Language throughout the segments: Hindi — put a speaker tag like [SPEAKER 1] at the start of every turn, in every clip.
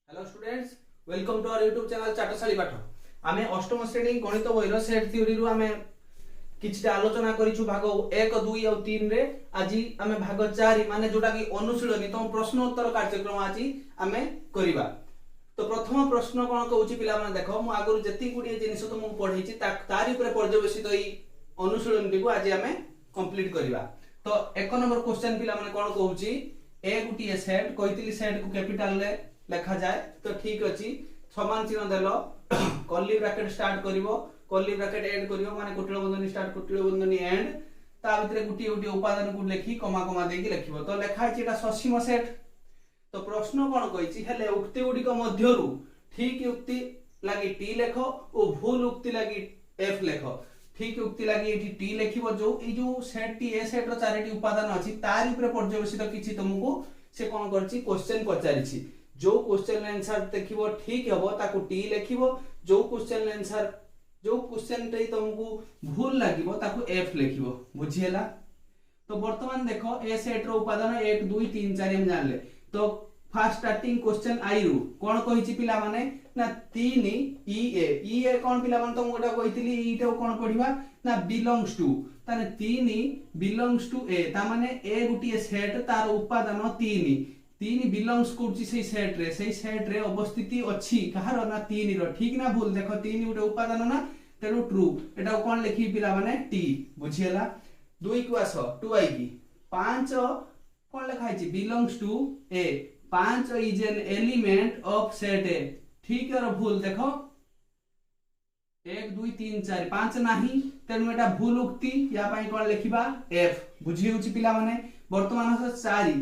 [SPEAKER 1] Hello students, welcome to our YouTube channel Chatashali Patha. आमे अष्टम श्रेणी गणित बहिर सेट थ्योरी रु आमे किछटा आलोचना करिछु भाग 1 2 और 3 रे। आज आमे भाग 4 माने जोटा कि अनुशीलनी तो प्रश्न उत्तर कार्यक्रम आज आमे करिबा। तो प्रथम प्रश्न कोन कहउची पिला माने देखो मु आगुर जति गुडी जिनिस तो मु पढैछि तारि ऊपर पर्यवेसित ई अनुशीलनी को आज आमे कंप्लीट करिबा। तो 1 नंबर क्वेश्चन पिला माने कोन कहउची ए गुटी सेट कहितली सेट को कैपिटल ले लिखा जाए। तो ठीक अछि, समान चिन्ह देलो कर्ली ब्रैकेट स्टार्ट करिवो, कर्ली ब्रैकेट एंड करिवो माने कुटिल बंधनी स्टार्ट कुटिल बंधनी एंड ता भितरे गुटी गुटी उपादान को लेखि कमा कमा देकी लिखिबो। तो लिखा अछि एटा ससीम सेट। तो प्रश्न कोन कहिछि हेले उक्ति गुडी को मध्यरु ठीक युक्ति लागि टी लेखो और भूल उक्ति लागि एफ लेखो। ठीक युक्ति लागि एठी टी लेखिबो जो ए जो सेट टी ए सेट रो चारिटी उपादान अछि तारि ऊपर पर्यवेसित किछि तुमको से कोन करछि क्वेश्चन पचारिछि। जो क्वेश्चन आंसर देखिबो ठीक हबो ताकू टी लेखिबो, जो क्वेश्चन आंसर जो क्वेश्चन टे तुमको भूल लागिबो ताकू एफ लेखिबो। बुझियला? तो वर्तमान देखो ए सेट रो उपादान 1 2 3 4 हम जानले। तो फर्स्ट स्टार्टिंग क्वेश्चन आई रु कोन कहिछि पिला माने ना 3 ई ए कोन पिला माने तुम गोटा कहितली ईटा कोन पढिबा ना बिलोंग्स टू ताने 3 बिलोंग्स टू ए ता माने ए गुटी सेट तार उपादान 3 बिलोंग्स करछि सेई सेट रे अवस्थिति अछि कहारो ना 3 रो। ठीक ना भूल देखो 3 गुटे उपादान ना तेनु ट्रू एटा कोन लिखि पिला माने टी। बुझियला? 2 को आसो 2 आई की 5 कोन लिखा है belongs to A 5 is an element of set A. ठीक है भूल देखो 1 2 3 4 5 नाही तेनु एटा भूल उक्ति या पई कोन लिखिबा एफ। बुझि होछि पिला माने वर्तमान 4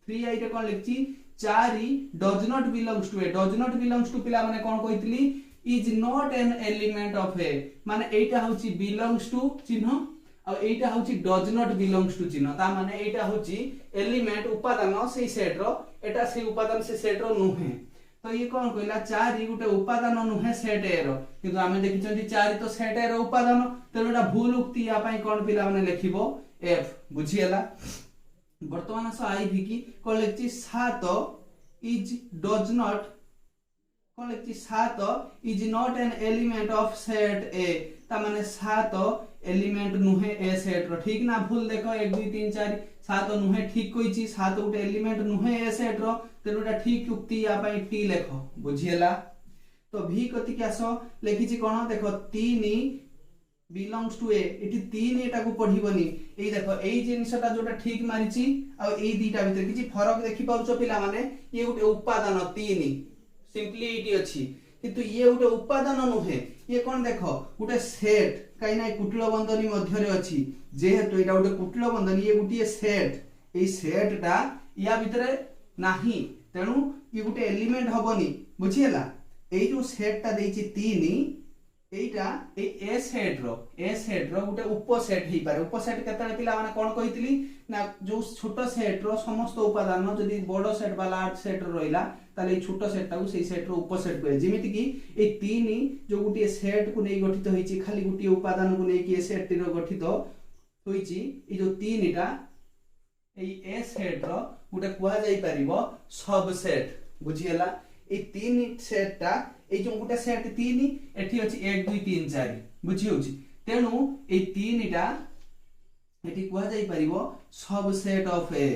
[SPEAKER 1] 3 आइटे कोन लिखछि 4 does not belongs to A. Does not belongs to पिला माने कोन कहितली is not an element of A माने एटा होछि बिलोंग्स टू चिन्ह और एटा होछि डज नॉट बिलोंग्स टू चिन्ह। ता माने एटा होछि एलिमेंट उपादान सेई सेट रो एटा सेई उपादान से सेट रो नुहे। तो ये कोन कहला 4 गुटे उपादान नुहे सेट ए रो किंतु आमे देखिचंती 4 तो सेट ए रो उपादान तेनो एटा भूल उक्ति या पई कोन पिला माने लिखिबो एफ। बुझियला? वर्तमान सो आई भी की कोन लिखछि 7 इज डज नॉट कोन लिखछि 7 is not an element of set A ता माने 7 एलिमेंट नुहे ए सेट रो। ठीक ना भूल देखो 1 2 3 4 7 नुहे ठीक कहिछि 7 गुटे एलिमेंट नुहे ए सेट रो तेनुटा ठीक युक्ति या पई टी लेखो। बुझियला? तो भी कति के आसो लिखिछि कोन देखो 3 बिलोंग्स टू ए एठी 3 एटा को पढिबनी एई देखो एई जिनिसटा जोटा ठीक मारिछि आ एई दीटा भीतर किछि फरक देखि पाउछो पिला माने ये गुटे उपादान 3 सिंपली एटी अछि किंतु ये गुटे उपादान नुहे ये कोन देखो गुटे सेट काई नै कुटिल बंधनी मध्य रे अछि जेहेतु एटा गुटे कुटिल बंधनी ये गुटे सेट एई सेटटा या भीतर नाही तेनु ये गुटे एलिमेंट हबनी। बुझियला? एई जो सेटटा देछि 3 एटा ए सेट रो गुटे उपसेट हेई पारे। उपसेट केतले पिला माने कोन कहितली ना जो छोटो सेट रो समस्त उपादान जदी बडो सेट बा लार्ज सेट रो रहिला ताले छोटो सेट ताकू सेई सेट रो उपसेट कहे। जेमिति की ए 3 जो गुटे सेट को नै गठित होईची खाली गुटे उपादान को नै की ए सेट रो गठित होईची ए जो 3 टा ए ए सेट रो गुटे कुआ जाई परिबो सबसेट। बुझियला? ए 3 सेट ता ए जो गुटे सेट 3 एठी अछि 1 2 3 4 बुझि होछि तेनु ए 3 टा एठी कुआ जाई परिबो subset of A.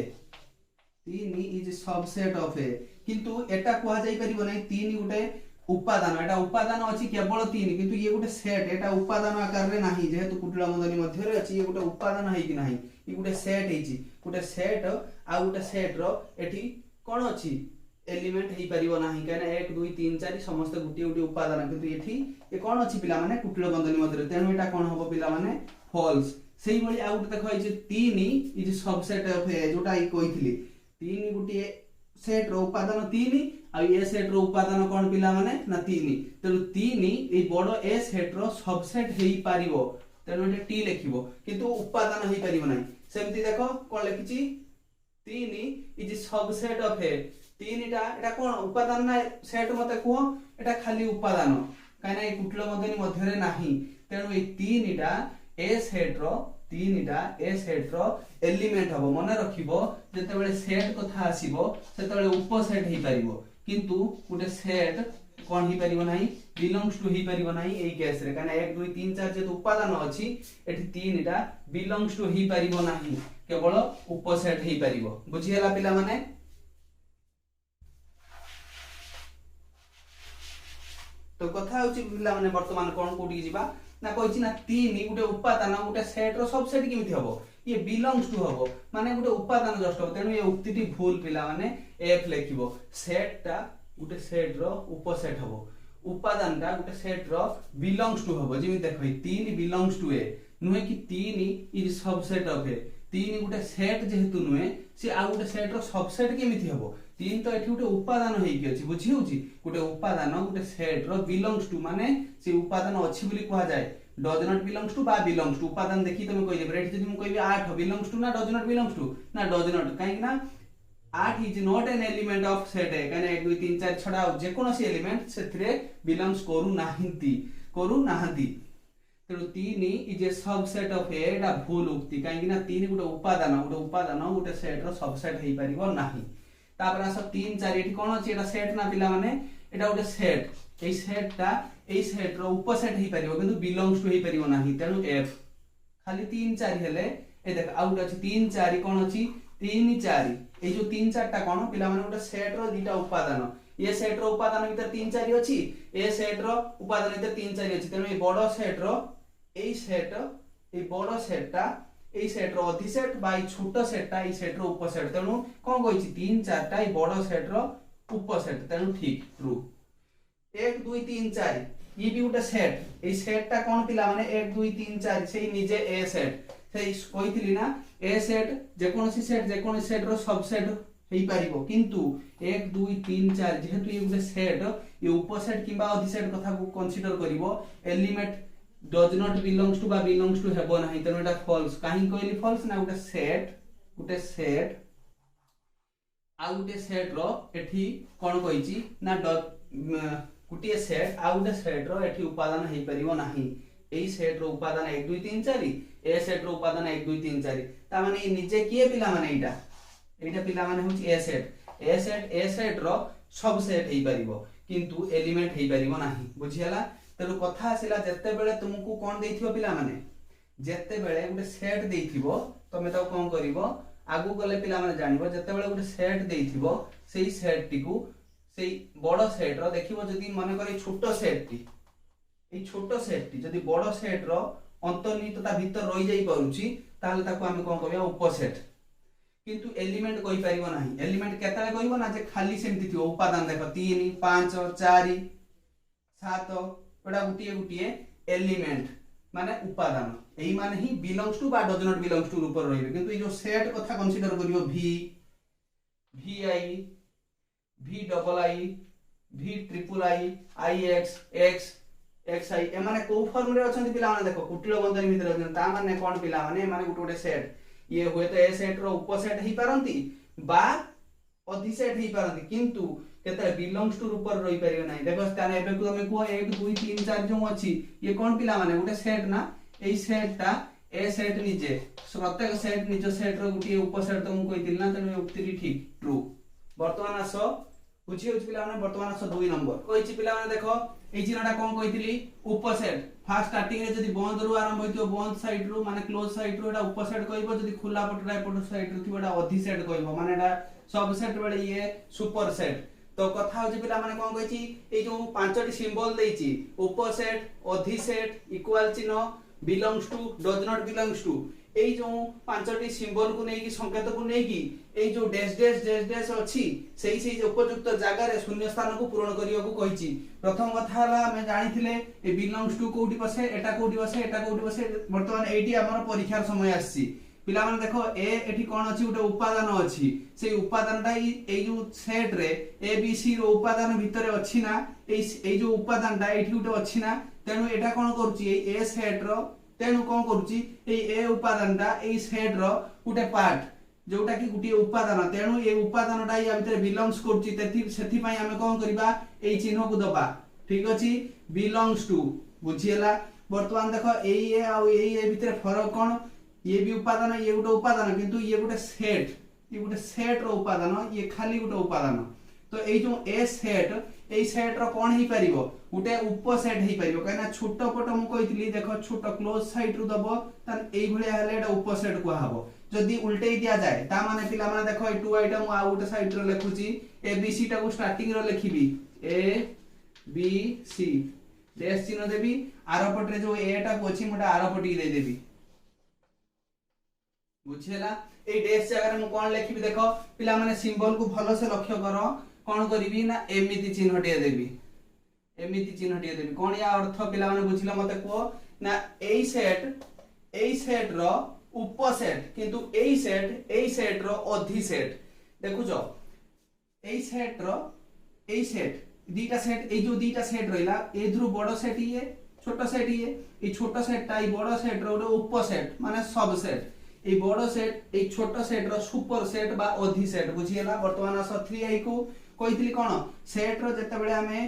[SPEAKER 1] 3 is subset of A किंतु एटा कुआ जाई परिबो नै 3 गुटे उपादान एटा उपादान अछि केवल 3 किंतु ये गुटे सेट एटा उपादान आकार रे नाही जेहेतु कुटिल बंधनी मध्य रे अछि ये गुटे उपादान है कि नाही ये गुटे सेट हेछि गुटे सेट आ गुटे सेट रो एठी कोन अछि एलिमेंट हेई परिबो नाही काना 1 2 3 4 समस्त गुटी गुटी उपादान किंतु एठी ए कोन अछि पिला माने कुटिल बंधनी मध्य रे तेनु एटा कोन हबो पिला माने फॉल्स। सेही भली आ गुटे देखो जे 3 इज सबसेट ऑफ ए जोटा ई कहितली 3 गुटी सेट रो उपादान 3 आ ए सेट रो उपादान कोन पिला माने ना 3 तेनु 3 ए बडो ए सेट रो सबसेट हेई पारिबो तेनु एटा टी लिखिबो किंतु उपादान हेई पारिबो नाही। सेमति देखो कोन लिखिछि 3 इज सबसेट ऑफ ए 3 टा एटा कोन उपादान ना सेट मते को एटा खाली उपादान काई नै कुटिल बंधनी मध्य रे नाही तेनु ए 3 टा ए सेट रो 3 टा ए सेट रो एलिमेंट हबो। मने रखिबो जते बेले सेट कथा आसीबो सेते बेले उपसेट हेई परिबो किंतु गोटे सेट कौन ही परिबो नाही बिलोंग्स टू ही परिबो नाही एई केस रे काना 1 2 3 4 जे उपादान अछि एठी 3 टा बिलोंग्स टू ही परिबो नाही केवल उपसेट ही परिबो बुझियला पिला माने तो कथा होची पिला माने वर्तमान कोन कोठी जिबा ना कहिछि ना 3 गोटे उपादान गोटे सेट रो सबसेट केमिति हबो ये बिलोंग्स टू हबो माने गोटे उपादान जस्ट हो तेनु ये उक्तिटी भूल पिला माने एफ लिखिबो सेट टा गोटे सेट रो उपसेट हबो उपादान टा गोटे सेट रो बिलोंग्स टू हबो जेमि देखै 3 बिलोंग्स टू ए नुहे कि 3 इज सबसेट ऑफ ए 3 गोटे सेट जेहेतु नुहे से आ गोटे सेट रो सबसेट केमिति हबो 3 तो एठी गोटे उपादान हेइ कि अछि बुझी होउची गोटे उपादान गोटे सेट रो बिलोंग्स टू माने से उपादान अछि बोली कहा जाय डज नॉट बिलोंग्स टू बा बिलोंग्स टू उपादान देखि तुम कहि देबे एठी जदि मु कहिबे 8 बिलोंग्स टू ना डज नॉट बिलोंग्स टू ना डज नॉट काहे ना 8 is not an element of set है काने 1 2 3 4 छडा जे कोनोसी एलिमेंट सेथरे बिलोंग्स करू नाहंती तेणु 3 इज ए सबसेट ऑफ ए एटा भूल उक्ति काहे ना 3 गोटे उपादान गोटे सेट रो सबसेट हेइ परिबो नाही तापर आस 3 4 एठी कोन अछि एटा सेट ना पिला माने एटा गोटे सेट एई सेट रो उपसेट हेइ परिबो किंतु बिलोंग्स टू हेइ परिबो नाही तेणु एफ खाली 3 4 हेले ए देख आउट अछि 3 4 कोन अछि 3 4 ए जो 3 4 टा कोन पिला माने गोटे सेट रो दीटा उपादान ये सेट रो उपादान भीतर 3 4 अछि ए सेट रो उपादान भीतर 3 4 अछि तेणु ए बडो सेट रो ए बडो सेटटा ए सेट रो अधिसेट बाई छोटो सेटटा ए सेट रो उपसेट तेणु कोन कहिछि 3 4 टा ए बडो सेट रो उपसेट तेणु ठीक ट्रू 1 2 3 4 ये भी गोटे सेट ए सेटटा कोन पिला माने 1 2 3 4 सेही निजे ए सेट सेही कहिथिली ना ए सेट जे कोनोसी सेट रो सबसेट हेइ पारिबो किंतु 1 2 3 4 जेहेतु ये गोटे सेट ये उपसेट किबा अधिसेट कथा को कंसीडर करिवो element does not belongs to बा बिलोंग्स टू हेबो नाही तेनु एटा फॉल्स काहे कहली फॉल्स ना गोटे सेट आ गोटे सेट रो एठी कोन कहिची ना गोटे सेट आ गोटे सेट रो एठी उपादान हेइ परिबो नाही एई सेट रो उपादान 1 2 3 4 ए सेट रो उपादान 1 2 3 4 ता माने निजे किए पिला माने एटा पिला माने होची ए सेट रो सब सेट हेइ परिबो किंतु एलिमेंट हेइ परिबो नाही बुझियला तेनु कथा आसिला जत्ते बेले तुमको कोन देइथिबो पिला माने जत्ते बेले गोटे सेट देइथिबो तमे तो कोन करिवो आगु गले पिला माने जानिबो जत्ते बेले गोटे सेट देइथिबो सेही सेट टिकु सेही बडो सेट रो देखिबो जदी माने करी छोटो सेट टी ए छोटो सेट टी जदी बडो सेट रो अंतर्निहितता भीतर रहि जाई परुची ताले ताको हम कोन कहबा उपसेट किंतु एलिमेंट कहि परिबो नाही एलिमेंट केताले कहिबो ना जे खाली सेमति थिबो उपादान देखो 3 5 4 7 ओडा गुटिए एलिमेंट माने उपादान एही माने ही बिलोंग्स टू बा डज नॉट बिलोंग्स टू ऊपर रहिबे किंतु ए जो सेट कथा कंसीडर करियो v double I v triple I x xi ए माने को फॉर्म रे अछंती पिला माने देखो कुटिलो बंदरी भीतर अछन ता माने कोन पिला माने माने गुटे सेट ये होय तो ए सेट रो उपसेट ही पारंती बा अधिसेट ही पारंती किंतु केते बिलोंग्स टू ऊपर रहि परियो नाही देखो ताने एबे को हम को 1 2 3 4 जो अछि ये कोन पिला माने गुटे सेट ना एई सेटटा ए सेट निजे प्रत्येक सेट निज सेट रो गुटे उपसेट तो मु कहितिल ना तने उक्ति ठीक ट्रू वर्तमान आसो बुझी होछि पिला माने वर्तमान आसो 2 नंबर कहिछि पिला माने देखो ए चिन्हटा कोन कहितिली उपसेट फास्ट स्टार्टिंग रे जदी बंद रु आरंभ होइतो बंद साइड रु माने क्लोज साइड रु एटा उपसेट कहइबो जदी खुला पटरा पट साइड रु थिबो एटा अधिसेट कहइबो माने एटा सबसेट बेले ये सुपर सेट तो कथा होछि पिला माने कोन कहिछि ए जो पांचटी सिंबल देइछि उपसेट अधिसेट इक्वल चिन्ह belongs to does not belongs to ए जो पांचटी सिंबल को नेकी संकेत को नेकी ए जो डैश डैश डैश डैश अछि सेही उपयुक्त जगह रे शून्य स्थान को पूर्ण करियो को कहिछि प्रथम कथा हला हम जानिथिले ए बिलोंग्स टू कोठी बसे एटा कोठी बसे वर्तमान एटी हमर परीक्षार समय आछि पिला माने देखो ए एठी कोन अछि उटे उपादान अछि सेही उपादानटा ए जो सेट रे ए बी सी रो उपादान भीतर अछि ना ए जो उपादानटा एठी उटे अछि ना तेनु एटा कोन करूछि ए सेट रो तेनु कोन करूछि ए उपादानटा ए सेट रो उटे पार्ट जोटा कि गुटी उपादान तेनु ए उपादानटा या भीतर बिलोंग्स करूछि तेथि सेथि पई हम कोन करबा ए चिन्ह को दबा ठीक अछि बिलोंग्स टू बुझियला वर्तमान देखो ए आ ए भीतर फरक कोन ये भी उपादान ये गोटे उपादान किंतु ये गोटे सेट रो उपादान ये खाली गोटे उपादान तो एई जो ए सेट रो कोन ही परिबो गुटे उपसेट ही परिबो काना छोट पट मु कहितली देखो छोट क्लोज साइड रु दबो तन एई भलिया हले एटा उपसेट को हबो जदी उल्टेई दिया जाए ता माने पिला माने देखो ए 2 आइटम आ गुटे साइड रो लेखुची ए बी सी टा को स्टार्टिंग रो लेखिबी ए बी सी डैश चिन्ह देबी आर पटरे जो ए टा को अछि मोटा आर पटी दे देबी बुझियला ए डैश जगह रे मु कोन लेखिबी देखो पिला माने सिंबल को भलो से लक्ष्य करो कोन करबी ना एमिति चिन्ह टिया देबी एमिति चिन्ह टिया देबी कोन या अर्थ पिला माने बुझिला मते को ना ए सेट रो उपसेट किंतु ए सेट रो अधि सेट देखु जो ए सेट दीटा सेट ए जो दीटा सेट रहिला ए द्रु बडो सेट ये छोटो सेट ये ए छोटो सेट ता ए बडो सेट रो उपसेट माने सबसेट ए बडो सेट ए छोटो सेट रो सुपर सेट बा अधि सेट बुझियला वर्तमान अस 3i को कहितली कोन सेट रो जते बेले हमें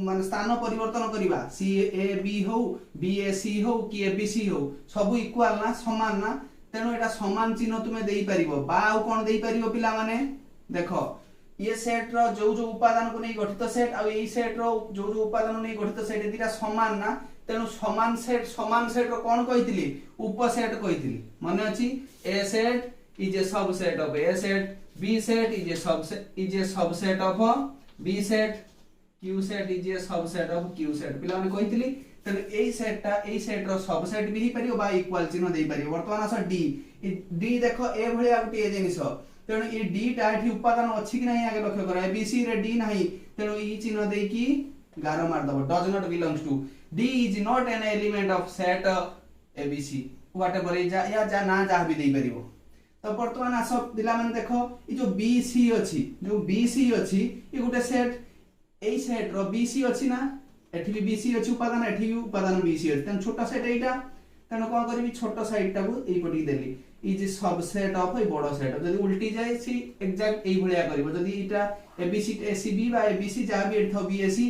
[SPEAKER 1] मान स्थान परिवर्तन करिबा सी ए बी हो बी ए सी हो कि ए बी सी हो सब इक्वल ना समान ना तेनो एटा समान चिन्ह तुमे देई परिबो बा आ कोन देई परिबो पिला माने देखो ये सेट रो जो जो उपादान को नै गठित सेट आ ए सेट रो जो जो उपादान नै गठित सेट दिटा समान ना तेनु समान सेट रो कोन कहितली उपसेट कहितली माने अछि A set is a subset of A set B set is a subset of B set Q set is a subset of Q set पिला माने कहितली तने ए सेट रो सबसेट भी ही परियो बा इक्वल चिन्ह देई परियो वर्तमान अस डी देखो ए भलिया गुटी ए जिनिस तेनु ए डी टा एठी उपादान अछि कि नाही आगे लक्ष्य करा ए बी सी रे डी नाही तेनु ई चिन्ह देई की गारो मार दबो does not belongs to D is not an element of set A B C whatever या जा ना जा भी देई परियो तो वर्तमान अस पिला माने देखो ई जो बी सी अछि ई गुटे सेट ए सेट रो बीसी अछि ना एठी भी बीसी अछि उपादान एठी भी उपादान बीसी अछि तन छोटा सेट एटा तन कोन करबी छोटा साइड टा को एई पटी देली इज सबसेट ऑफ ए बडो सेट जदी उल्टी जाय सी एग्जैक्ट एई भलिया करबो जदी इटा एबीसी एसीबी बा एबीसी जा भी एठी बीएसी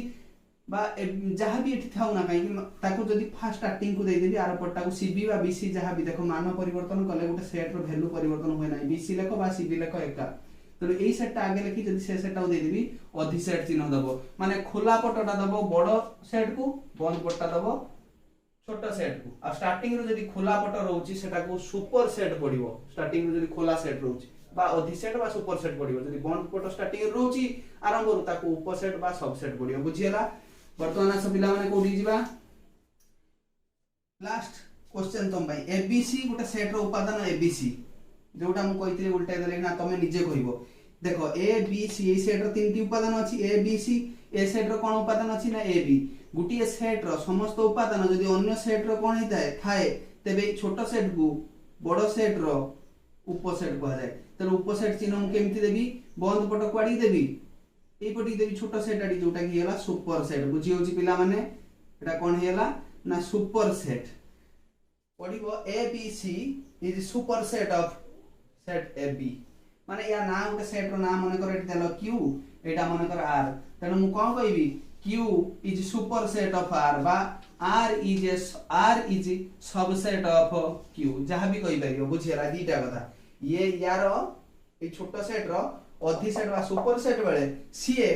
[SPEAKER 1] बा जहा भी एठी थाउ ना काई ताको जदी फर्स्ट स्टार्टिंग को दे देबी आर पट्टा को सीबी बा बीसी जहा भी देखो मान परिवर्तन कले गुटे सेट रो वैल्यू परिवर्तन होय ना बीसी लेखो बा सीबी लेखो एका तो ए सेट टा आगे लिखि जदी से सेट टा दे देबी अधि सेट चिन्ह दबो माने खोला पटटा दबो बडो सेट को बंद पटटा दबो छोटा सेट को आ स्टार्टिंग रो जदी खोला पट रहउची सेटा को सुपर सेट पडिबो स्टार्टिंग रो जदी खोला सेट रहउची बा अधि सेट बा सुपर सेट पडिबो जदी बंद पट स्टार्टिंग रो रहउची आरंभ रो ताको उप सेट बा सब सेट पडिबो बुझियला वर्तमान सब पिला माने कोडी जिबा लास्ट क्वेश्चन तुम भाई एबीसी गुटे सेट रो उपादान एबीसी जोटा मु कहितले उल्टा देले ना तमे निजे कहिबो देखो ए बी सी ए सेट रो तीनटी उपादान अछि ए बी सी ए सेट रो कोन उपादान अछि ना ए बी गुटी सेट रो समस्त उपादान जदी अन्य सेट रो कोन हिताय थाए तबे छोटो सेट को बडो सेट रो उपसेट कहै जाय त उपसेट चिन्ह मु केमति देबी बंद पट क्वाडी देबी ए पटी देबी छोटो सेट आडी जोटा कि होला सुपर सेट बुझी होची पिला माने एटा कोन हेला ना सुपर सेट पडिबो A B C is super set of set A B माने या ना उटे सेट रो नाम मने कर एटी देलो क्यू एटा मने कर आर तने मु कोन कहबी Q is super set of R बा R is subset of Q जहा भी कहि परियो बुझियला दीटा कथा ये यारो ए छोटो सेट रो अधि सेट बा सुपर सेट बेले सीए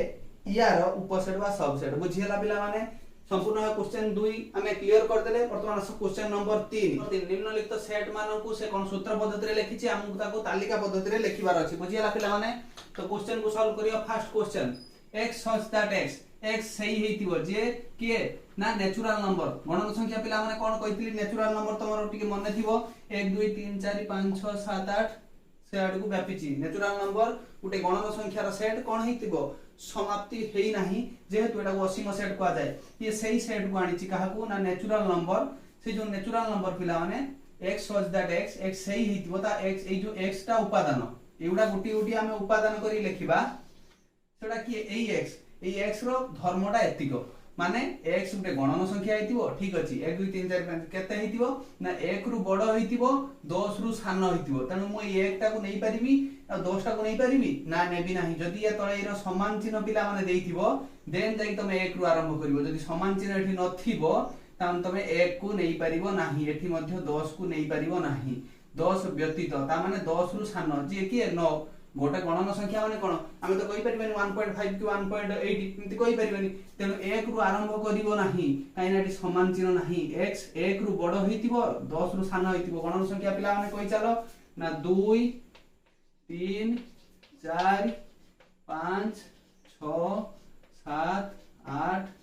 [SPEAKER 1] यारो उपसेट बा सबसेट बुझियला पिला माने संपूर्ण क्वेश्चन 2 हमें क्लियर कर देले वर्तमान क्वेश्चन नंबर 3 निम्नलिखित सेट मानन को से कोन सूत्र पद्धति रे लिखिछि हमहु ताको तालिका पद्धति रे लिखिबार अछि बुझियला पिला माने तो क्वेश्चन को सॉल्व करियो first question x such that x सही हेतिबो जे के ना नेचुरल नंबर गणन संख्या पिला माने कोन कहितली नेचुरल नंबर तमरो टिके मने थिबो 1 2 3 4 5 6 7 8 से आड को व्यापिछि नेचुरल नंबर उटे गणन संख्यार सेट कोन हेतिबो समाप्ति हेई नाही जेहेतु एटा असीम सेट को जाय ये सही सेट को आनिछि काहा को ना नेचुरल नंबर से जो नेचुरल नंबर पिला माने x such that x सही हेतिबो ता x ए जो x ता उपादान एउडा गुटी गुटी हमें उपादान करी लेखिबा सेटा कि ए x रो धर्मटा एतिको माने x गुटे गणन संख्या हेतिबो ठीक अछि 1 2 3 4 5 केते हेतिबो ना 1 रु बडो हेतिबो 10 रु सानो हेतिबो तनु मु 1 टा को नै परिबी आ 10 टा को नै परिबी ना नेबी नाही जदी या तळे रो समान चिन्ह पिला माने देइथिबो देन जाई तमे 1 रु आरंभ करिवो जदी समान चिन्ह एठी नथिबो तान तमे 1 को नै परिबो नाही एठी मध्य 10 को नै परिबो नाही 10 व्यतीत ता माने 10 रु सानो जे कि 9 गोटे गणन संख्या माने कोन आमे तो कहि परिबानी 1.5 कि 1.8 एमति कहि परिबानी तेनु 1 रु आरंभ करिवो नाही काइना एटी समान चिन्ह नाही x 1 रु बड़ होइतिबो 10 रु सान होइतिबो गणन संख्या पिला माने कहि चलो ना 2 3 4 5 6 7 8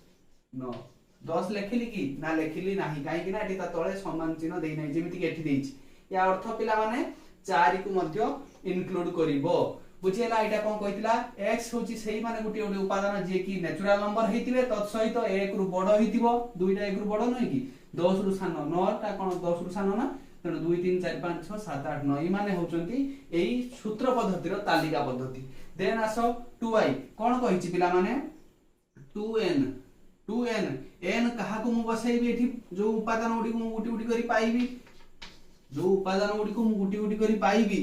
[SPEAKER 1] 9 10 लेखिली कि ना लेखिली नाही काहे कि ना एटी ता तळे समान चिन्ह देई नाही जेमिति कि एठी देइछि या अर्थ पिला माने 4 को मध्य इनक्लूड करिवो बुझियला एटा कोन कहितला x होची सेही माने गुटी ओडी उपादान जे कि नेचुरल नंबर हेतिबे तत् सहित 1 रु बड़ हेतिबो 2 टा 1 रु बड़ नै कि 10 रु सान 9 टा कोन 10 रु सान ना तेनु 2 3 4 5 6 7 8 9 माने होचंती एई सूत्र पद्धतिर तालिका पद्धति देन आसो 2i कोन कहिछि पिला माने 2n n कहा को मु बसैबी एठी जो उपादान ओडी को मु गुटी गुटी करी पाइबी जो उपादान ओडी को मु गुटी गुटी करी पाइबी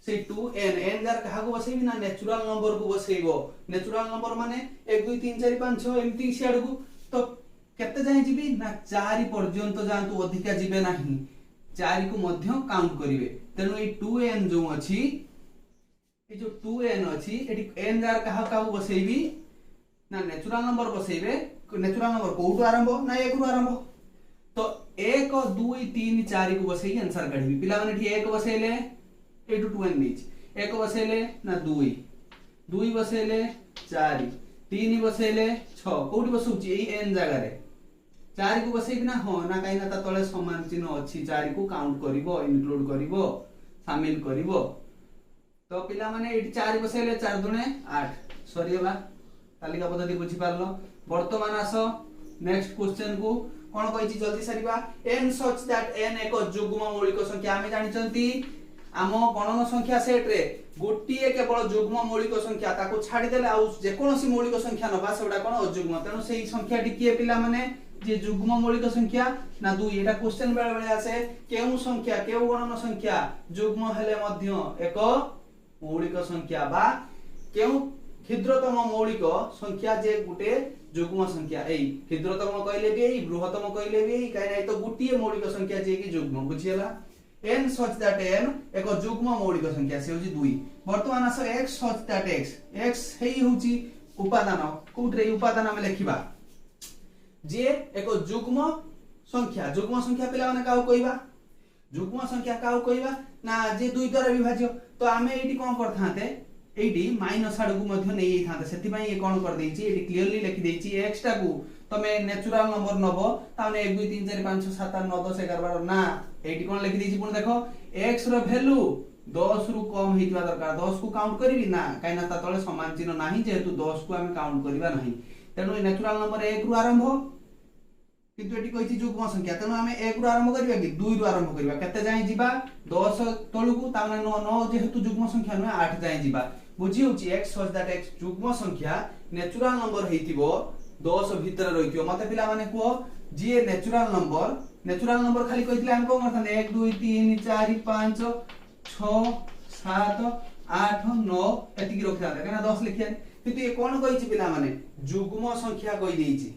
[SPEAKER 1] से 2n n जार कहा को बसैबी ना नेचुरल नंबर को बसैबो नेचुरल नंबर माने 1 2 3 4 5 6 एमती सियाड को तो केते जाय जिबी ना 4 पर्यंत जांतु अधिका जिबे नाही 4 को मध्य काउंट करिवे तेनु ए 2n जो अछि ए जो 2n अछि एटी n जार कहा का बसैबी ना नेचुरल नंबर बसैबे नेचुरल नंबर कोठु आरंभ ना 1 रु आरंभ तो 1 2 3 4 को बसै आंसर काढबी पिला माने ठी 1 बसैले ए टू 2n नीच 1 बसैले ना 2 2 बसैले 4 3 बसैले 6 कोठी बसुची ए n जगह रे 4 को बसैबी ना हो ना काई ना ता तळे समान चिन्ह अछि 4 को काउंट करिवो इनक्लूड करिवो शामिल करिवो तो पिला माने एटी 4 बसैले 4 दुने 8 सरियला तालिका पद्धति बुझी पारलो वर्तमान आसो नेक्स्ट क्वेश्चन को कोन कहिछि जल्दी सरीबा n such that n एक जुग्म मौलिक संख्या आमे जानिचंती आम गणन संख्या सेट रे गोटिए केवल जुग्म मौलिक संख्या ताको छाडी देले आ जे कोनोसी मौलिक संख्या नबा सेडा कोन अजुग्म तेनु सेही संख्या टिकिए पिला माने जे जुग्म मौलिक संख्या ना 2 एटा क्वेश्चन बेले बेले आसे केउ संख्या केउ गणन संख्या जुग्म हेले मध्य एक मौलिक संख्या बा केउ क्षुद्रतम मौलिक संख्या जे गुटे जुग्म संख्या एई क्षुद्रतम कहले भी एई बृहत्तम कहले भी एई काई नै तो गुटिए मौलिक संख्या जे कि जुग्म बुझियला n such that n एक जुग्म मौलिक संख्या से होची 2 वर्तमान आस x such that x हेई होची उपादान कोठरे उपादान हम लिखिबा जे एक जुग्म संख्या पिला माने काउ कहिबा जुग्म संख्या काउ कहिबा ना जे 2 द्वारा विभाज्य तो आमे एटी कोन करथाते एटी माइनस आड़ को मध्य नै थाते सेति पई ए कोन कर देछि एटी क्लियरली लिखि देछि x टा को तमे नेचुरल नंबर नबो ताने 1 2 3 4 5 6 7 8 9 10 11 12 ना एटी कोन लिखि देछि पुन देखो x रो वैल्यू 10 रु कम हेतिबा दरकार 10 को काउंट करबी ना काइना ता तळे समान चिन्ह नाही जेहेतु 10 को हम काउंट करबा नाही तेनु नेचुरल नंबर 1 रु आरंभ किंतु एटी कहिछि जुग्म संख्या तेनु हमें 1 रु आरंभ करबा कि 2 रु आरंभ करबा केते जाय जिबा 10 तळु को ताने 9 जेहेतु जुग्म संख्या न 8 जाय जिबा बुझी होची x such that x जुग्म संख्या नेचुरल नंबर हेतिबो 10 भीतर रहितियो मते पिला माने को जे नेचुरल नंबर खाली कहितले हम को करथन 1 2 3 4 5 6 7 8 9 एति की रखिया केना 10 लिखिया किंतु ए कोन कहिछि पिला माने जुग्म संख्या कहि देछि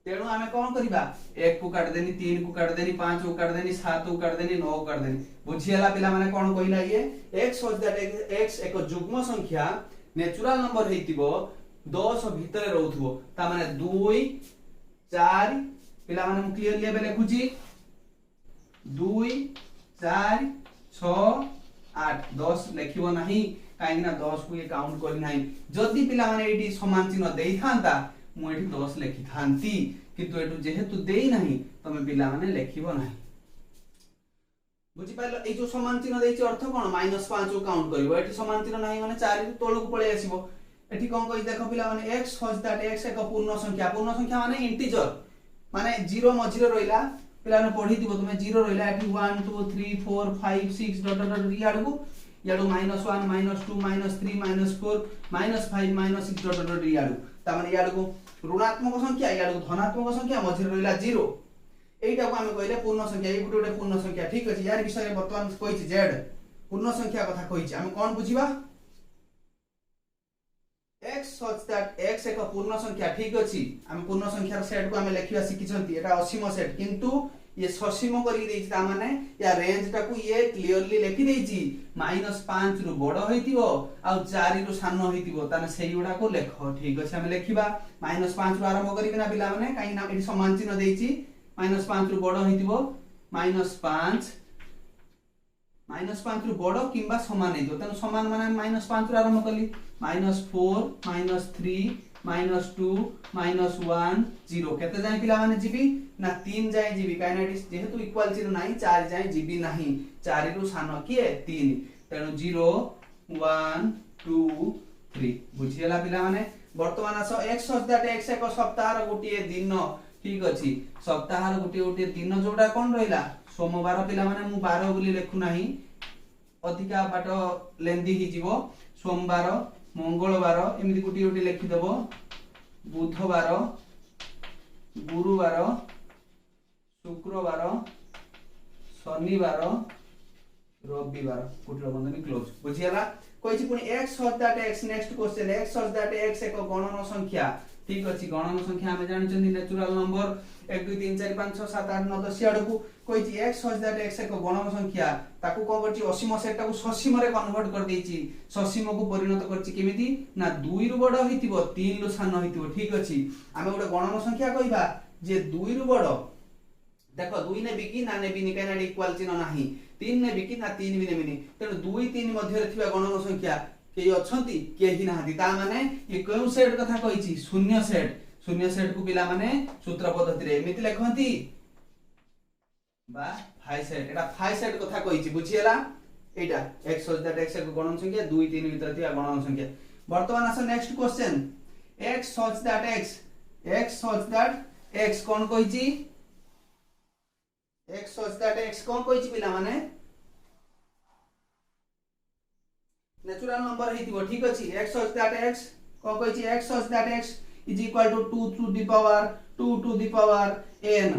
[SPEAKER 1] तेणु आमे कोन करिबा 1 को काट देनी 3 को काट देनी 5 को काट देनी 7 को काट देनी 9 को काट देनी बुझियाला पिला माने कोन कहिला ये x such that x एक जुग्म संख्या नेचुरल नंबर हेतिबो 10 भीतर रहउथबो ता माने 2 4 पिला माने मु क्लियरली एबे लिखुची 2 4 6 8 10 लिखिबो नाही काहे ना 10 को ये काउंट करि नाही जदी पिला माने एटी समान चिन्ह देई थांता मु एटी 10 लिखि थांती किंतु एटु जेहेतु देई नाही तमे पिला माने लिखिबो नाही बुझी पाइलो ए जो समान चिन्ह देइछि अर्थ कोन -5 को काउंट करिवो एटी समान चिन्ह नाही माने 4 रु तळु को पळे आसीबो एटी कोन कहि देखो पिला माने x such that x एक पूर्ण संख्या माने इंटीजर माने 0 मझिरे रहिला पिला ने पढि दिबो तुमे 0 रहिला एटी 1 2 3 4 5 6 डॉट डॉट याडू -1 -2 -3 -4 -5 -6 डॉट डॉट याडू ता माने याडू ऋणात्मक संख्या याडू धनात्मक संख्या मझिरे रहिला 0 एटा को हम कहले पूर्ण संख्या ए गुटे पूर्ण संख्या ठीक अछि यार विषय रे वर्तमान कहिछि z पूर्ण संख्या कथा कहिछि हम कोन बुझिबा x such that x एक पूर्ण संख्या ठीक अछि हम पूर्ण संख्यार सेट को हम लिखिबा सिखिछंती एटा असीम सेट किंतु
[SPEAKER 2] ये ससीम करी देछि ता माने या रेंज टाकू ये क्लियरली लिखि देछि -5 रु बड़ होइतिबो आ 4 रु सानो होइतिबो ताने सेही गुडा को लेखो। ठीक अछि हम लेखिबा -5 रु आरंभ करिबे ना पिला माने काई ना एठी समान चिन्ह देछि -5 रु बड़ होइतिबो -5 रु बड़ किंबा समान हेतो तनो समान माने -5 रु आरंभ कली -4 -3 -2 -1 0 केते जाय पिला माने जीबी ना 3 जाय जीबी काइनेटिक्स जेहेतु इक्वल चिन्ह नाही 4 जाय जीबी नाही 4 रु सानो किए 3 तेनु 0 1 2 3 बुझियला पिला माने वर्तमान आस x सच दैट x एक सप्ताह रो गुटिए दिन। ठीक अछि सप्ताह रो गुटिए दिन जोडा कोन रहिला सोमवार पिला माने मु 12 बोली लेखु नाही अधिका बाट लेंदी ही जीवो सोमवार मंगलवार एमिति गुटी लिखि देबो बुधवार गुरुवार शुक्रवार शनिवार रविवार गुटी बंधनी क्लोज बुझियला कहिछि पुनी x such that x next question x such that x एक गणन संख्या। ठीक अछि गणन संख्या हमें जानि चंदी नेचुरल नंबर 1 2 3 4 5 6 7 8 9 10 आडू को कहिछि x सच दैट x एक गणन संख्या ताकू को करछि असीम सेटा को ससीम रे कन्वर्ट कर देछि ससीम को परिणत करछि केमिति ना 2 रु बड़ होइतिबो 3 रु सानो होइतिबो। ठीक अछि आमे गोटे गणन संख्या कहिबा जे 2 रु बड़ देखो 2 ने बिकी ना ने बिनी काना इक्वल चिन्ह नाही 3 ने बिकी ना 3 भी नेबिनी तेनु 2 3 मध्ये रे थिबा गणन संख्या के अछंती के ही नाहती ता माने ये केउ सेट कथा कहिछि शून्य सेट को पिला माने सूत्र पद्धति रे एमिति लेखंती बा फाइ सेट एटा फाइ सेट कथा कहिछि बुझियला एटा x सच दैट x को गणन संख्या 2 3 भीतर थिया गणन संख्या। वर्तमान आस next question x such that x कोन कहिछि x सच दैट x कोन कहिछि पिला माने नेचुरल नंबर हेतिबो। ठीक अछि x सच दैट x को कहिछि x such that x is equal to 2 to the power n।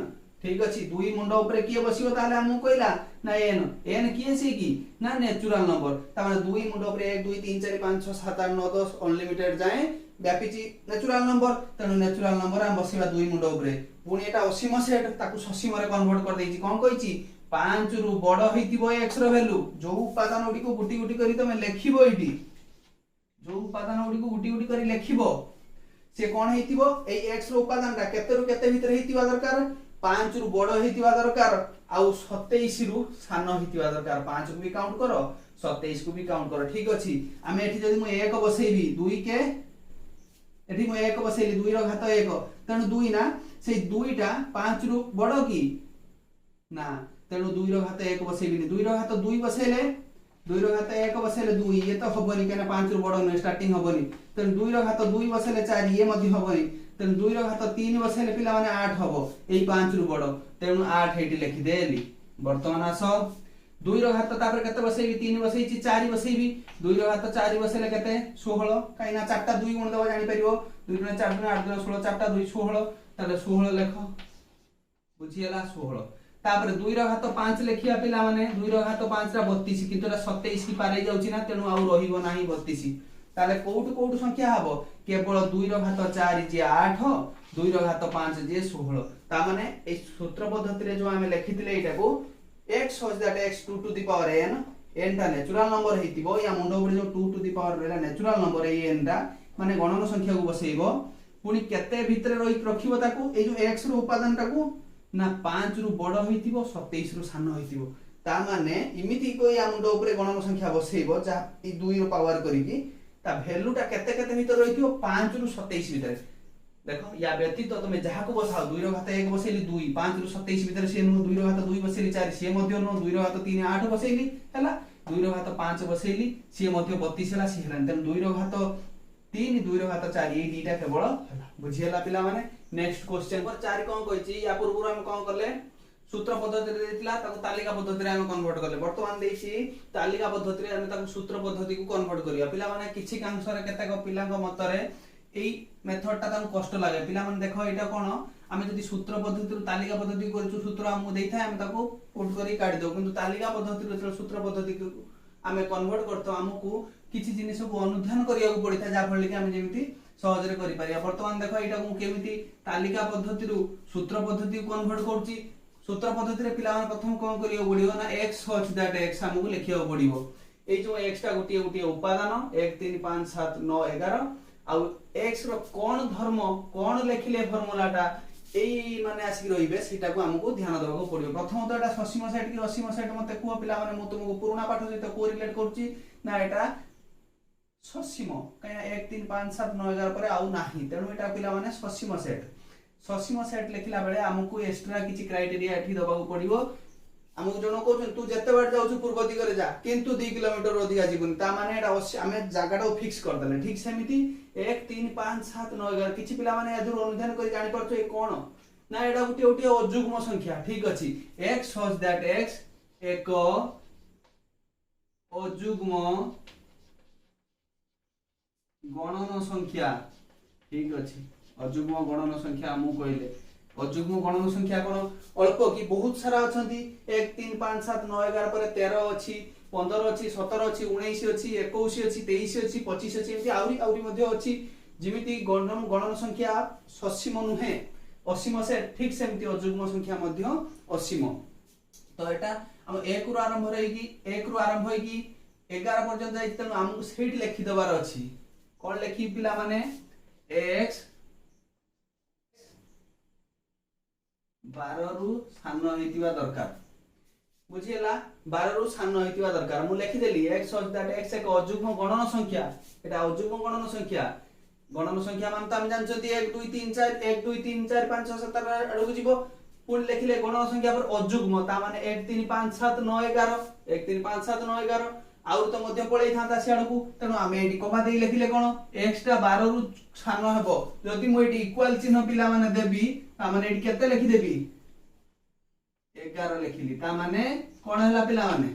[SPEAKER 2] ठीक अछि दुई मुंडा ऊपर किए बसिबो ताले हमु कहिला ना n किए से की ना नेचुरल नंबर ता माने दुई मुंडा ऊपर 1 2 3 4 5 6 7 8 9 10 अनलिमिटेड जाए व्यापीची नेचुरल नंबर तेनु नेचुरल नंबर हम बसिबा दुई मुंडा ऊपर पुनी एटा असीम सेट ताकू ससीम रे कन्वर्ट कर देछि कोन कहिछि 5 रु बड़ होइतिबो x रो वैल्यू जो उपादान उडी को गुटी गुटी करी तमे लेखिबो इटी जो उपादान उडी को गुटी गुटी करी लेखिबो से कोन हेतिबो ए x रो उपादान ता केते रु केते भीतर हेतिबा दरकार 5 रु बड़ हेतिबा दरकार आउ 27 रु सानो हेतिबा दरकार 5 को भी काउंट करो 27 को भी काउंट करो। ठीक अछि आमे एठी जदी मु 1 बसेबी 2 के एठी मु 1 बसेली 2 रो घात 1 तेनु 2 ना से 2 टा 5 रु बड़ की ना तेनु 2 रो घात 1 बसेबिनी 2 रो घात 2 बसेले 2 रो घात 1 बसेले 2 ये तो हबनी केना 5 रु बड़ न स्टार्टिंग हबनी तेनु 2 रो घात 2 बसेले 4 ये मधि हबनी तेनु 2 रो घात 3 बसेले पिला माने 8 हबो एई 5 रु बड़ तेनु 8 हेटी लिखि देली। वर्तमान आस 2 रो घात तापर केते बसेबी 3 बसेइची 4 बसेबी 2 रो घात 4 बसेले केते 16 काइना 4 टा 2 गुण देबो जानि परिबो 2 गुण 4 गुण 8 गुण 16 4 टा 2 16 ताले 16 लेखो बुझियला 16 तापर 2 रो घात 5 लेखिया पिला माने 2 रो घात 5 रा 32 किंतु 27 की पारे जाउची ना तेनु आउ रहिबो नाही 32 ताले कोउट संख्या हबो केवल 2 रो घात 4 जे 8 2 रो घात 5 जे 16 ता माने ए सूत्र पद्धति रे जो हमें लिखितले एटा को x such that x 2 to the power n ता नेचुरल नंबर हेतिबो या मुंडो ऊपर जो 2 टू द पावर रेला नेचुरल नंबर ए n ता माने गणन संख्या को बसेइबो पुनी केते भितरे रखिबो ताकू ए जो x रो उपादान ताकू ना 5 रु बड़ होइतिबो 27 रु सानो होइतिबो ता माने इमिति कोई या मुंडो ऊपर गणन संख्या बसेइबो जा ई 2 रो पावर करिकी ता वैल्यू ता केते केते भीतर रहितिबो 5 रु 27 भीतर देखो या व्यतीत तो तुम जहा को बसाओ 2 रो घात 1 बसेली 2 5 रु 27 भीतर से नु 2 रो घात 2 बसेली 4 से मध्ये नु 2 रो घात 3 8 बसेली हला 2 रो घात 5 बसेली से मध्ये 32 हला से हला तन 2 रो घात 3 2 रो घात 4 ए दीटा केवल हला बुझियला पिला माने नेक्स्ट क्वेश्चन पर 4 कोन कहिछि या पूर्व हम कोन करले सूत्र पद्धति रे देतिला ताको तालिका पद्धति रे हम कन्वर्ट करले वर्तमान देछि तालिका पद्धति रे हम ताको सूत्र पद्धति को कन्वर्ट करिया पिला माने किछि कांसरे केते को पिला को मतरे एई मेथड ता ताको कष्ट लागे पिला माने देखो एटा कोन आमे जदी सूत्र पद्धति रो तालिका पद्धति करछु सूत्र हम देइथाय हम ताको पुट करी काढि दो किंतु तालिका पद्धति रो सूत्र पद्धति को आमे कन्वर्ट करतो हमकु किछि जिनिस को अनुध्यान करिया को पड़िता जा फळ कि आमे जेमिति सहज रे करि पारिया वर्तमान देखो एटा को केमिति तालिका पद्धति रो सूत्र पद्धति को कन्वर्ट करछि सूत्र पद्धति रे पिला माने प्रथम कोन करियो पड़ियो ना x such that x हमकु लिखियो पड़ियो ए जो x टा गोटिए गोटिए उपादान 1 3 5 7 9 11 आ x रो कोन धर्म कोन लिखिले फार्मूलाटा एई माने आसी रहिबे सेटा को हमकु ध्यान देबाको पड़ियो प्रथम तो एटा 80 सेट कि 80 सेट मते कुआ पिला माने मु तुमको पुराना पाठ सहित कोरिलेट करछि ना एटा 80 कया 1 3 5 7 9 11 पर आउ नाही तेनु एटा पिला माने 80 सेट लिखिला बेले हमकु एक्स्ट्रा किछि क्राइटेरिया एठी दबाको पड़ियो हमकु जनो कहउछ तू जत्ते बार जाउछु पूर्व दिगरे जा किंतु 2 किलोमीटर अधिका जीवन ता माने एटा आमे जागाटा फिक्स कर देले ठीक सेमिति 1 3 5 7 9 11 किछि पिला माने यादुर अनुध्यान करि जानि परछो ए कोन ना एटा गुटी गुटी अजुग्म संख्या ठीक अछि x such that x एक अजुग्म गणन संख्या ठीक अछि अजुग्म गणन संख्या हमु कहले अजुग्म गणन संख्या कोन अल्प कि बहुत सारा अछंती 1 3 5 7 9 11 पर 13 अछि 15 अछि 17 अछि 19 अछि 21 अछि 23 अछि 25 अछि एमति आउरी मध्ये अछि जिमिति गणन संख्या 80 नुहे 80 से ठीक सेमति अजुग्म संख्या मध्ये 80 तो एटा हम 1 रु आरंभ होइकी 11 पर्यंत जाई तनु हमकु सेठी लिखि दबार अछि कोन लिखि पिला माने x 12 रु सानो हेतिबा दरकार बुझियला 12 रु सानो हेतिबा दरकार मु लिखि देली x such that x एक अजुग्म गणन संख्या एटा अजुग्म गणन संख्या मान त हम जानछथि 1 2 3 4 1 2 3 4 5 6 7 अडकु जीवो पुन लिखिले गणन संख्या पर अजुग्म ता माने 1 3 5 7 9 11 1 3 5 7 9 11 आउर तो मध्य पळै थांता सियाडकू तनो आमे एडी कमा देई लिखिले कोन x टा 12 रु सानो हेबो जदि मु एडी इक्वल चिन्ह पिला माने देबी ता माने एडी केते लिखि देबी 11 लिखिली ता माने कोन हला पिला माने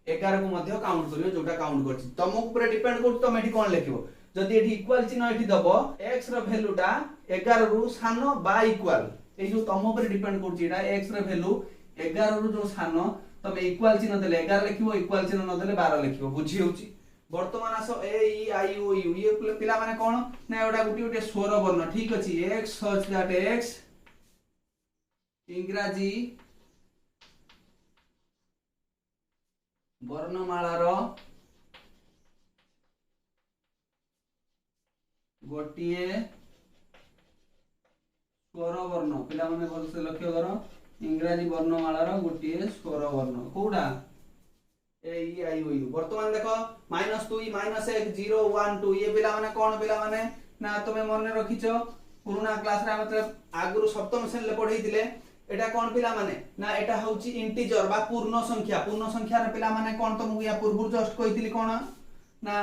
[SPEAKER 2] 11 को मध्य काउंट करियो जोटा काउंट करछि तमो ऊपर डिपेंड करछ तमे एडी कोन लिखिबो जदि एडी इक्वल चिन्ह एडी दबो x रो वैल्यू टा 11 रु सानो बा इक्वल ए जो तमो ऊपर डिपेंड करछि एटा x रो वैल्यू 11 रु जो सानो तमे इक्वल चिन्ह देले 11 लिखिबो इक्वल चिन्ह न देले 12 लिखिबो बुझी होउची वर्तमान आसो ए ई आई ओ यू ये पिला माने कोन ना एडा गुटी स्वर वर्ण ठीक अछि x such that x इंग्रजी वर्णमालार गोटिए स्वर वर्ण पिला माने भलसे लक्ष्य करो इंग्रजी वर्णमालार गोटिए स्वर वर्ण कोडा ए ई आई ओ यू वर्तमान देखो -2 -1 0 1 2 ये पिला माने कोन पिला माने ना तमे मने रखिचो पुराना क्लास रे मतलब आगुरु सप्तम श्रेणी ले पढै दिले एटा कोन पिला माने ना एटा होउची इंटीजर बा पूर्ण संख्या रे पिला माने कोन तो मु या पूर्व जस्ट कहितली कोन ना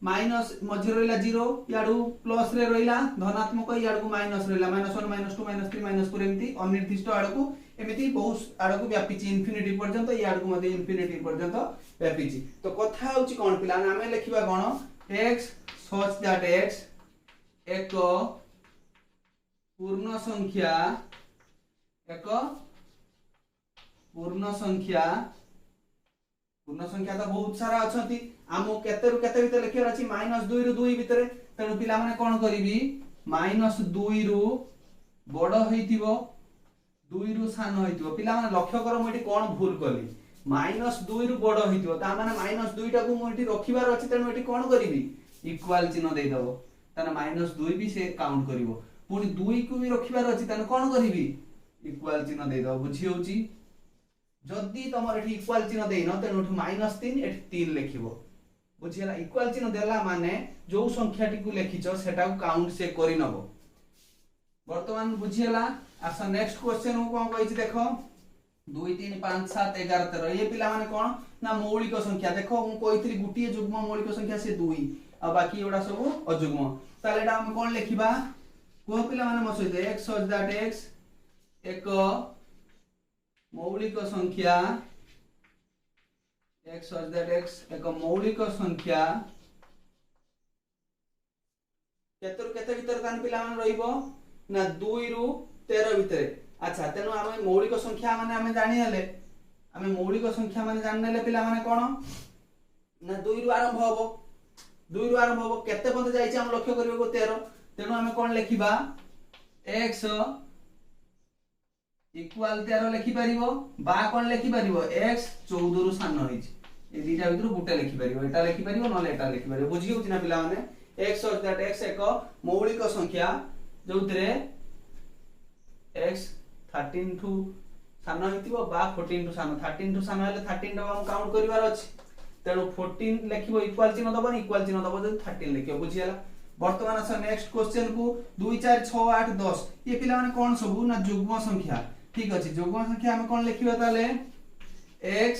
[SPEAKER 2] माइनस मझिर रहिला 0 याडू प्लस रे रहिला धनात्मक याडू माइनस रहिला -1 -2 -3 -4 एमती अनिर्दिष्ट आडकू एमिति बहुत आडकू व्यापिची इन्फिनिटी पर्यंत याडकू मध्ये इन्फिनिटी पर्यंत व्यापिची तो कथा होउची कोन पिला ना हमें लिखिबा कोन x such that x एक पूर्ण संख्या तो बहुत सारा अछंती आमो केते रु केते भीतर लिखियर अछि -2 रु 2 भीतर तेनु पिला माने कोन करिवि -2 रु बड़ हेतिबो 2 रु सानो हेतिबो पिला माने लक्ष्य कर मोटी कोन भूल कली -2 रु बड़ हेतिबो ता माने -2 टा को मोटी रखिबार अछि तेनु एटी कोन करिवि इक्वल चिन्ह देई दबो ताने -2 भी से काउंट करिवो पुनी 2 को भी रखिबार अछि ताने कोन करिवि इक्वल चिन्ह देई दबो बुझी होउची जदी तमर एठी इक्वल चिन्ह देइनो तेनु -3 एठी 3 लिखिबो बुझियला इक्वल चिन्ह देला माने जो संख्याटी को लिखिचो सेटा को काउंट से करि नबो वर्तमान बुझियला आसा नेक्स्ट क्वेश्चन को कोन कहिछि देखो 2 3 5 7 11 13 ये पिला माने कोन ना मौलिक संख्या देखो मु कहितली गुटिए जुग्म मौलिक संख्या से 2 आ बाकी एडा सब अजुग्म ताले एडा हम कोन लिखिबा को पिला माने म सहित x such that x एक मौलिक संख्या x such that x एक मौलिक संख्या केतर केते भीतर तान पिला मान रहिबो ना 2 रु 13 भीतर अच्छा तेनु हम मौलिक संख्या माने हम जानि हले हम मौलिक संख्या माने जाननेले पिला माने कोन ना 2 रु आरंभ होबो केते पद जाईछि हम लक्ष्य करबो 13 तेनु हम कोन लिखिबा x इक्वाल 13 लिखि परिबो बा कोन लिखि परिबो x 14 रु सान होइछि ए दीटा भितर गुटे लिखि परिबो एटा लिखि परिबो नले एटा लिखि परिबो बुझि होछि ना पिला माने x सच दैट x एक मौलिक संख्या जोउतरे x 13 टू सान होइतिबो बा 14 टू सान 13 टू सान हेले 13 टा हम काउंट करिवार अछि तेणु 14 लिखिबो इक्वल चिन्ह दबो इक्वल चिन्ह दबो जदि 13 लिखिबो बुझियला वर्तमान आस नेक्स्ट क्वेश्चन को 2 4 6 8 10 ये पिला माने कोन सबु ना युग्म संख्या ठीक अछि युग्म संख्या हम कोन लिखिबा ताले x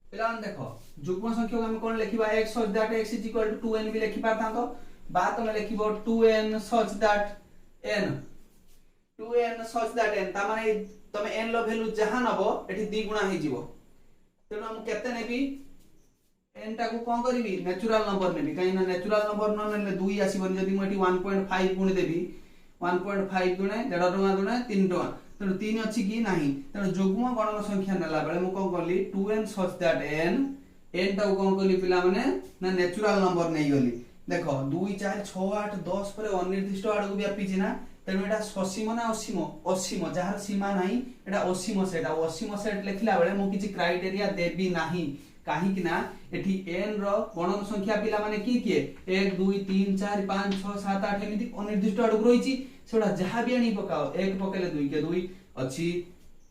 [SPEAKER 2] पिला माने देखो युग्म संख्या हम कोन लिखिबा x such that x is equal to 2n भी लिखि पारता तो बा तमे लिखिबो 2n such that n 2n such that n ता माने तमे n लो वैल्यू जहां नबो एठी द्विगुणा हे जिवो तेणु हम केते नेबी n टा को कोन करबी नेचुरल नंबर नेबी काई ना नेचुरल नंबर न नेले 2 आसीबन जदी म एठी 1.5 गुण देबी 1.5 गुणे 1.5 टका गुणे 3 टका तेणु 3 अछि कि नाही तेणु युग्म गणन संख्या नेला बेले मु कोन करली 2n such that n n टा को कोन करली पिला माने ना नेचुरल नंबर नै गली देखो 2 4 6 8 10 पर अनिर्दिष्ट आड़ को व्यापी छि ना तेणु एटा ससीम ना असीम असीम जहार सीमा नाही एटा असीम सेट लिखला बेले मु किछि क्राइटेरिया देबी नाही काहे कि ना एठी n रो गणन संख्या पिला माने की 1 2 3 4 5 6 7 8 एमिति अनिर्दिष्ट आड़ को रहिछि सेडा जहा भी आनी पकाओ 1 पकेले 2 के 2 अछि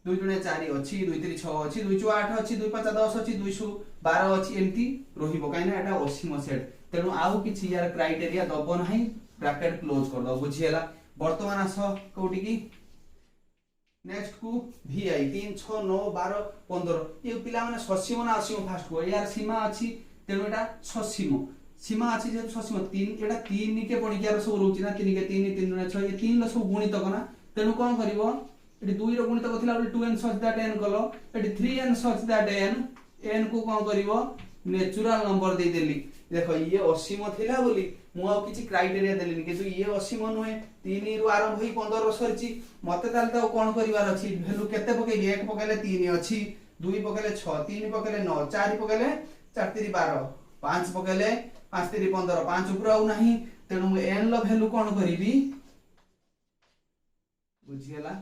[SPEAKER 2] 2 दुने 4 अछि 2 3 6 अछि 2 4 8 अछि 2 5 10 अछि 2 12 अछि एमिति रहिबो काइना एटा असीम सेट तेणु आउ किछि यार क्राइटेरिया दबो नाही ब्रैकेट क्लोज कर दो बुझियला वर्तमान आस कोठी की नेक्स्ट को vi 3 6 9 12 15 ये पिला माने ससीम ना असीम फास्ट को यार सीमा अछि तेणु एटा ससीम सीमा अछि जे ससीम 3 एटा 3 के पड़ी के सब रहउछि ना 3 के 3 3 दुने 6 ये 3 लो सब गुणित कना तेणु कोन करिवो एटी 2 रो गुणित कथिला 2n such that n कलो eighty 3n such that n को कोन करिवो नेचुरल नंबर दे देली देखो ये असीम थिला बोली मु आ किछि क्राइटेरिया देलिनी किंतु ये असीम नहे 3 रु आरंभ होई 15 सरची मते ताल त कोन करिवार अछि वैल्यू केते पके 1 पकेले 3 अछि 2 पकेले 6 3 पकेले 9 4 पकेले 4 3 12 5 पकेले 5 3 15 5 ऊपर आउ नाही तेनु मु n लो वैल्यू कोन करिवि बुझियला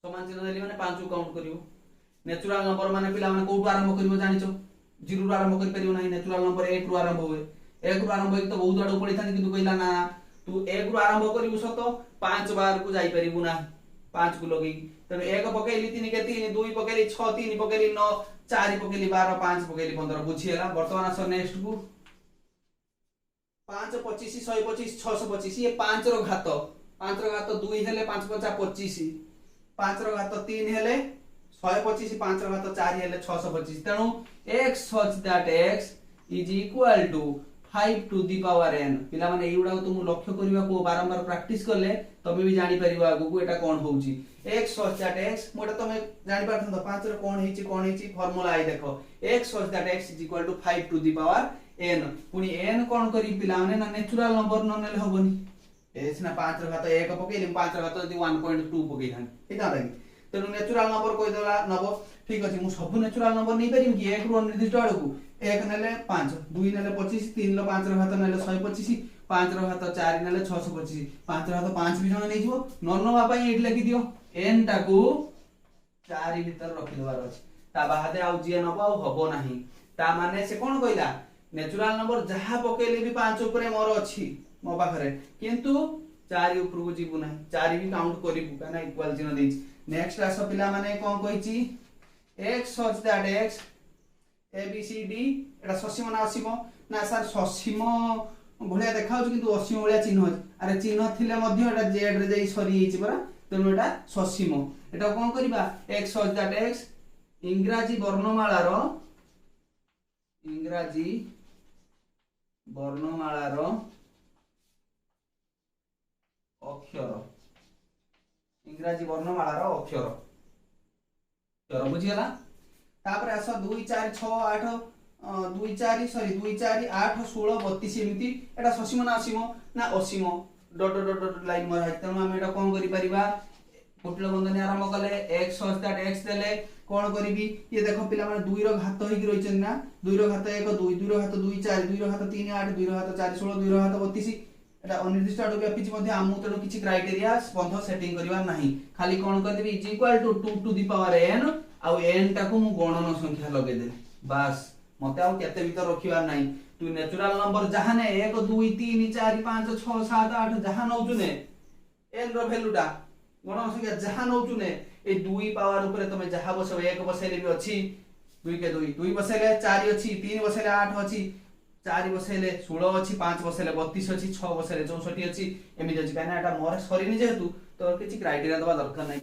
[SPEAKER 2] समान चिन्ह देली माने 5 काउंट करिवो नेचुरल नंबर माने पिला माने कोठु आरंभ करिवो जानिचो 0 रु आरंभ करि परिवो नाही नेचुरल नंबर 1 रु आरंभ होवे 1 रु आरंभ होई तो बहुत आडो पड़ी थानी किंतु कहिला ना तू 1 रु आरंभ करिवु सत 5 बार को जाई परिवु ना 5 को लगी तने 1 पकेली 3 के 3 2 पकेली 6 3 पकेली 9 4 पकेली 12 5 पकेली 15 बुझियला वर्तमान स नेक्स्ट को 5 25 125 625 ये 5 रो घात 2 हेले 5 50 25 5 रो घात 3 हेले 125 5 रो घात 4 हेले 625 तेनु x such that x is equal to 5 to the power n पिला माने एउडा तुम लक्ष्य करिवा को बारंबार प्रैक्टिस करले तमे भी जानि परिबा आगु को एटा कोन होउची x such that x मोटा तमे जानि पारथन 5 रो कोन हेची फार्मूला आई देखो x such that x is equal to 5 to the power n पुनी n कोन करी पिला माने ना नेचुरल नंबर न नेले होबनी एस ना 5 रो घात 1 पकेली 5 रो घात 1.2 पकेई थान एटा लागि तेनु नेचुरल नंबर कोइ देला नबो ठीक अछि मु सब नेचुरल नंबर नै परिम कि 1 रो निर्दिष्ट आडू 1 नेले 5 2 नेले 25 3 लो 5 रो घात नेले 125 5 रो घात 4 नेले 625 5 रो घात 5 भी जण नै जिवो ननवा पई एट लिखि दियो n टा को 4 भीतर रखि देबार अछि ता बादे आउ जे नबो हबो नाही ता माने से कोन कहिला नेचुरल नंबर जहा पकेले भी 5 ऊपर मोर अछि मो पाखरे किंतु 4 ऊपर को जिवु नाही 4 भी काउंट करिबु काना इक्वल चिन्ह देछि नेक्स्ट आस पिला माने कोन कहिछि x such that x a b c d एटा ससीम ना असीम ना सर ससीम भलिया देखाउ किंतु असीम भलिया चिन्ह अरे चिन्ह थिले मध्ये एटा z रे जाई सरी हिची परा तेनु एटा ससीम एटा कोन करिबा x such that x इंग्रजी वर्णमाला रो अक्षर इंग्रजी वर्णमाला रो अक्षर तर बुझियला तापर आस 2 4 6 8 2 4 सॉरी 2 4 8 16 32 एमिति एटा ससीम ना असीम डॉट डॉट डॉट लाइन मर हाइ तनो हम एटा कोन करि परिबा कोटल बंधन आरंभ कले x such that x देले कोन करिबी ये देखो पिला माने 2 रो घात होई रहिछन ना 2 रो घात 1 2 2 रो घात 2 4 2 रो घात 3 8 2 रो घात 4 16 2 रो घात 32 एटा अनिर्दिष्ट आडू व्यापीची मध्ये आमु तेणु किछि क्राइटेरिया बंध सेटिंग करिवार नाही खाली कोन कर देबी is equal to 2 to the power n आ n टाकू मु गणन संख्या लगे दे बस मते आ केते भीतर रखिवार नाही तू नेचुरल नंबर जहाने 1 2 3 4 5 6 7 8 जहां नउचु ने n रो वैल्यूटा गणन संख्या जहां नउचु ने ए 2 पावर ऊपर तमे जहां बसो 1 बसेले भी अछि 2 के 2 2 बसेले 4 अछि 3 बसेले 8 अछि 4 बसेले 16 अछि 5 बसेले 32 अछि 6 बसेले 64 अछि एमि जछि काना एटा मोर सरीनी जेहेतु तो किछि क्राइटेरिया दबा दरकार नै।